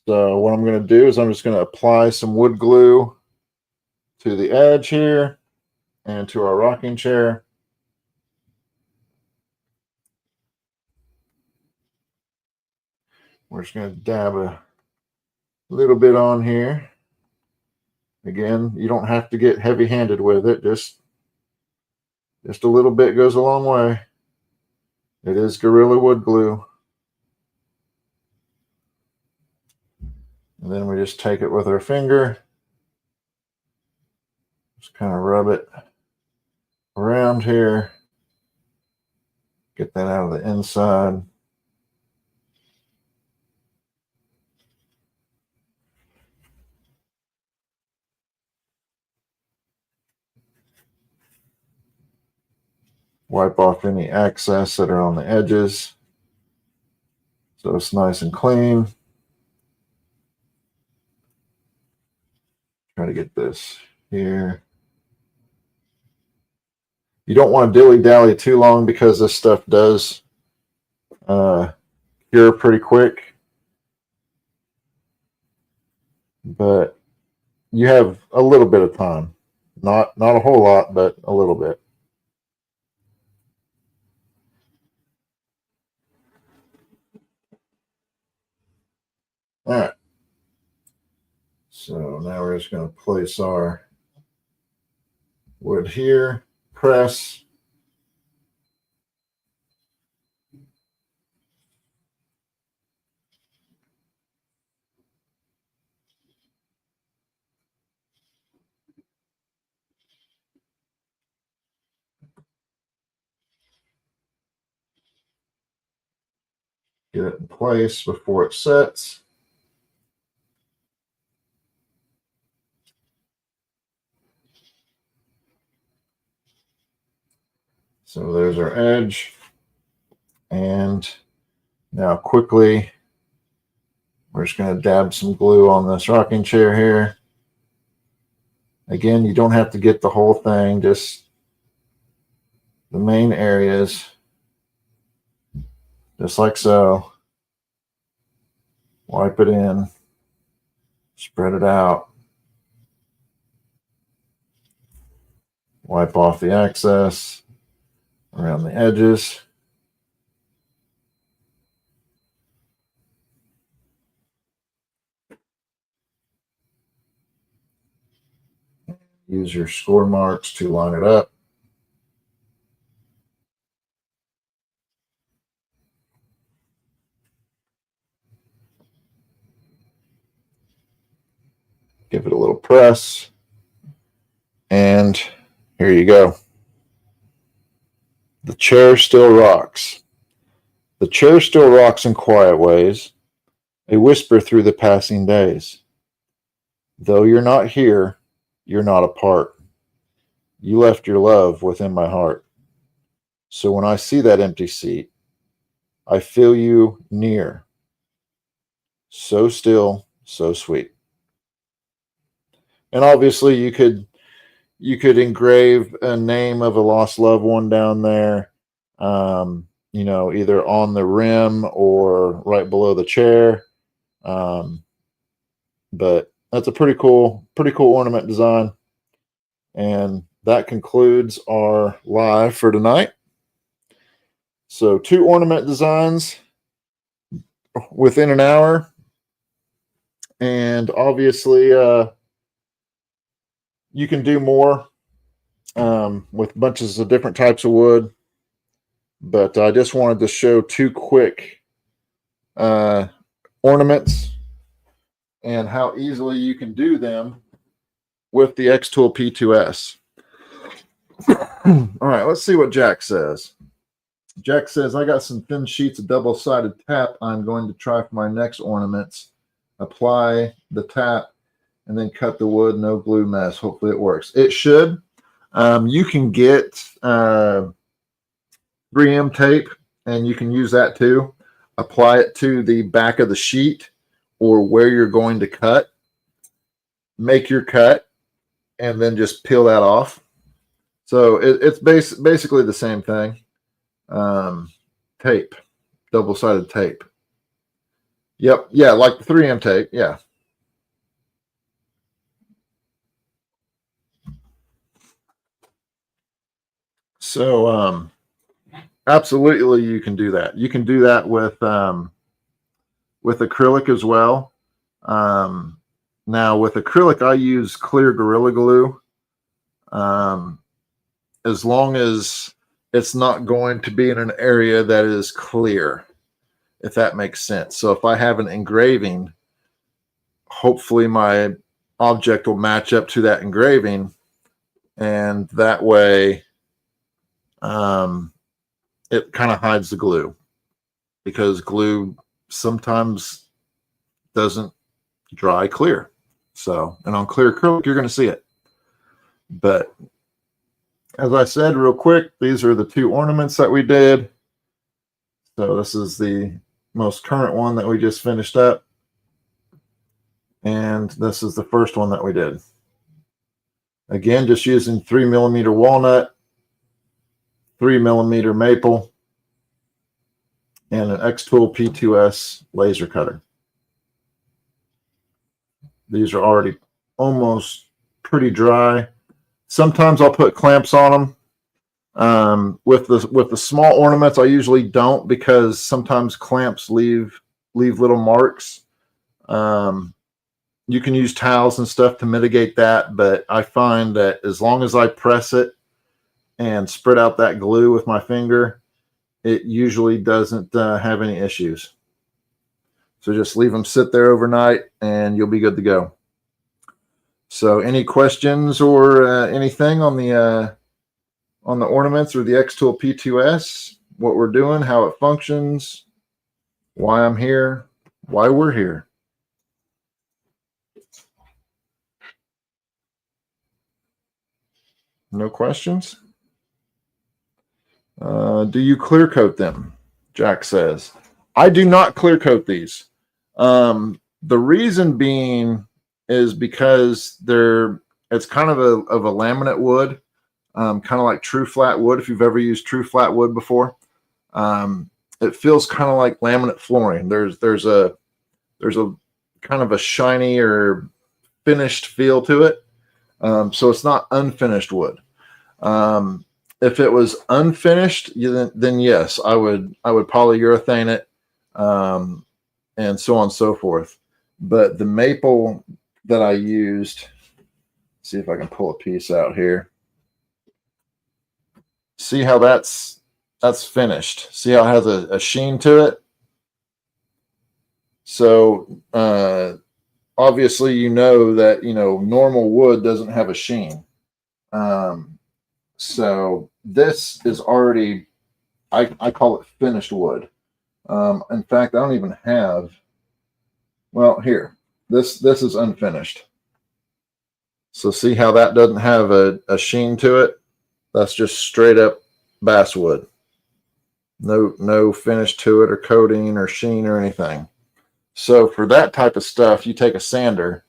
So what I'm going to do is I'm just going to apply some wood glue to the edge here and to our rocking chair. We're just going to dab a little bit on here. Again, you don't have to get heavy-handed with it. Just a little bit goes a long way. It is Gorilla Wood glue. And then we just take it with our finger. Just kind of rub it around here. Get that out of the inside. Wipe off any excess that are on the edges so it's nice and clean. Try to get this here. You don't want to dilly-dally too long because this stuff does cure pretty quick. But you have a little bit of time. Not a whole lot, but a little bit. All right. So now we're just going to place our wood here, press. Get it in place before it sets. So there's our edge. And now quickly, we're just going to dab some glue on this rocking chair here. Again, you don't have to get the whole thing, just the main areas, just like so. Wipe it in, spread it out. Wipe off the excess around the edges. Use your score marks to line it up. Give it a little press. And here you go. The chair still rocks. The chair still rocks in quiet ways, a whisper through the passing days. Though you're not here, you're not apart. You left your love within my heart. So when I see that empty seat, I feel you near. So still, so sweet. And obviously you could engrave a name of a lost loved one down there, you know, either on the rim or right below the chair. But that's a pretty cool ornament design. And that concludes our live for tonight. So 2 ornament designs within an hour. And obviously, you can do more with bunches of different types of wood. But I just wanted to show 2 quick ornaments and how easily you can do them with the xTool P2S. All right, let's see what Jack says. Jack says, I got some thin sheets of double-sided tap I'm going to try for my next ornaments. Apply the tap and then cut the wood. No glue mess. Hopefully it works. It should. You can get 3M tape, and you can use that too. Apply it to the back of the sheet or where you're going to cut. Make your cut, and then just peel that off. So it's basically the same thing. Tape, double-sided tape. Yep, yeah, like the 3M tape, yeah. So absolutely you can do that. You can do that with acrylic as well. Now with acrylic, I use clear Gorilla Glue. As long as it's not going to be in an area that is clear, if that makes sense. So if I have an engraving, hopefully my object will match up to that engraving, and that way it kind of hides the glue, because glue sometimes doesn't dry clear. So, and on clear acrylic, you're going to see it. But as I said real quick, these are the 2 ornaments that we did. So this is the most current one that we just finished up. And this is the first one that we did. Again, just using 3mm walnut, 3mm maple, and an xTool P2S laser cutter. These are already almost pretty dry. Sometimes I'll put clamps on them. With the small ornaments, I usually don't, because sometimes clamps leave little marks. You can use towels and stuff to mitigate that, but I find that as long as I press it and spread out that glue with my finger, it usually doesn't have any issues. So just leave them sit there overnight and you'll be good to go. So any questions or anything on the ornaments or the xTool P2S, what we're doing, how it functions, why I'm here, why we're here? No questions? Do you clear coat them? Jack says. I do not clear coat these. The reason being is because it's kind of a laminate wood, kind of like true flat wood. If you've ever used true flat wood before, it feels kind of like laminate flooring. There's a kind of a shiny or finished feel to it. So it's not unfinished wood. If it was unfinished, then yes, I would polyurethane it, and so on and so forth. But the maple that I used, see if I can pull a piece out here. See how that's finished. See how it has a sheen to it. So obviously, you know that normal wood doesn't have a sheen. So this is already, I call it finished wood. In fact, I don't even have. Well, here, this is unfinished. So see how that doesn't have a sheen to it? That's just straight up basswood. No finish to it or coating or sheen or anything. So for that type of stuff, you take a sander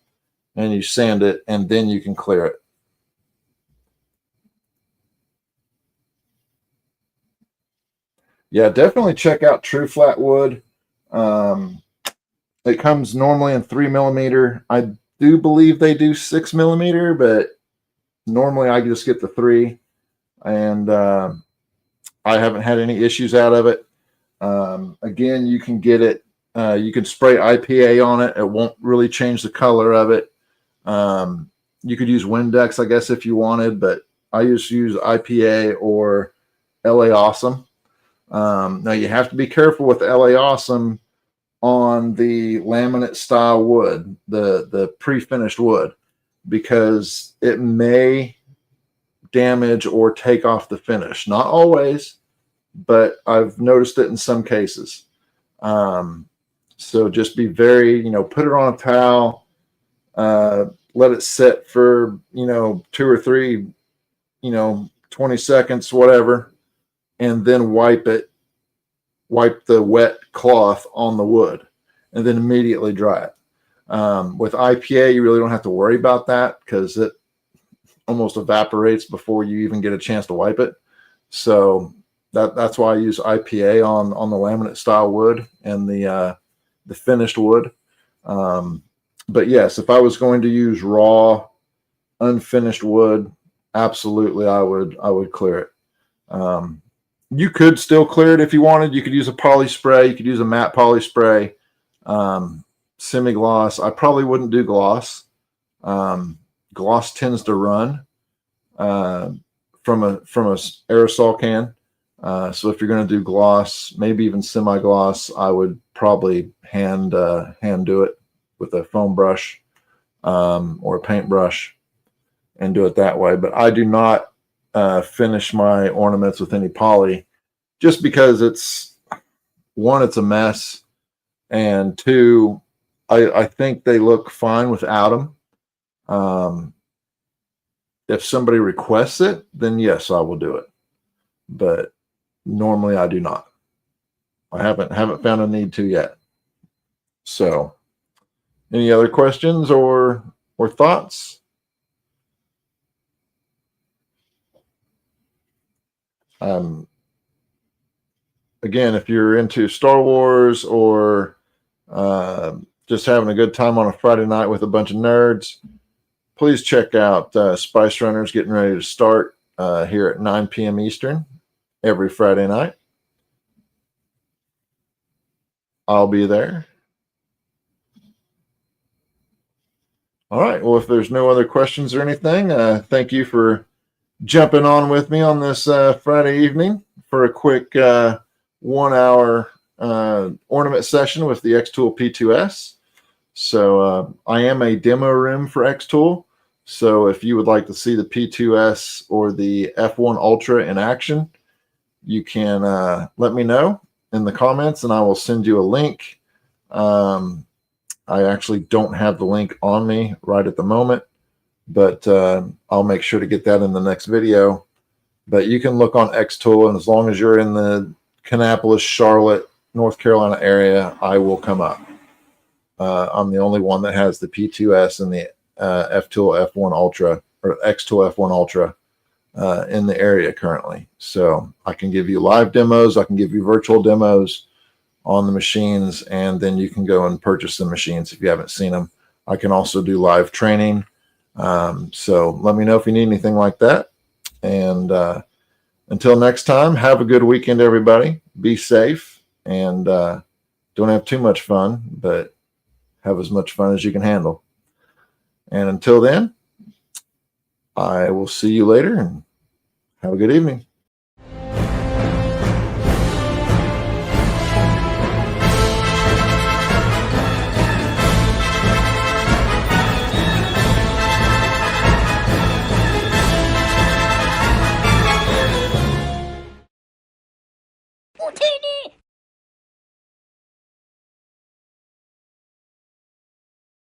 and you sand it, and then you can clear it. Yeah, definitely check out True Flat Wood. It comes normally in 3mm. I do believe they do 6mm, but normally I just get the 3, and I haven't had any issues out of it. Again, you can get it. You can spray IPA on it. It won't really change the color of it. You could use Windex, I guess, if you wanted, but I just use IPA or LA Awesome. Now you have to be careful with LA Awesome on the laminate style wood, the pre-finished wood, because it may damage or take off the finish. Not always, but I've noticed it in some cases. So just be very, put it on a towel, let it sit for, 2 or 3, 20 seconds, whatever, and then wipe the wet cloth on the wood, and then immediately dry it. With IPA, you really don't have to worry about that because it almost evaporates before you even get a chance to wipe it. So that's why I use IPA on the laminate style wood and the finished wood. But yes, if I was going to use raw, unfinished wood, absolutely, I would clear it. You could still clear it if you wanted. You could use a poly spray. You could use a matte poly spray, semi-gloss. I probably wouldn't do gloss. Gloss tends to run from a aerosol can. So if you're going to do gloss, maybe even semi-gloss, I would probably hand do it with a foam brush or a paintbrush and do it that way. But I do not finish my ornaments with any poly, just because it's a mess, and 2, I think they look fine without them. If somebody requests it, then yes, I will do it, but normally I do not. I haven't found a need to yet. So any other questions or thoughts? Again, if you're into Star Wars or just having a good time on a Friday night with a bunch of nerds, please check out Spice Runners getting ready to start here at 9 p.m. Eastern every Friday night. I'll be there. All right. Well, if there's no other questions or anything, thank you for jumping on with me on this Friday evening for a quick 1-hour ornament session with the xTool P2S. So I am a demo room for xTool. So if you would like to see the P2S or the F1 Ultra in action, you can let me know in the comments, and I will send you a link. I actually don't have the link on me right at the moment, but I'll make sure to get that in the next video. But you can look on xTool, and as long as you're in the Kannapolis, Charlotte, North Carolina area, I will come up. I'm the only one that has the P2S and the xTool F1 Ultra or xTool F1 Ultra in the area currently. So I can give you live demos. I can give you virtual demos on the machines, and then you can go and purchase the machines if you haven't seen them. I can also do live training. So let me know if you need anything like that. And until next time, have a good weekend, everybody. Be safe and don't have too much fun, but have as much fun as you can handle. And until then, I will see you later and have a good evening. Utini!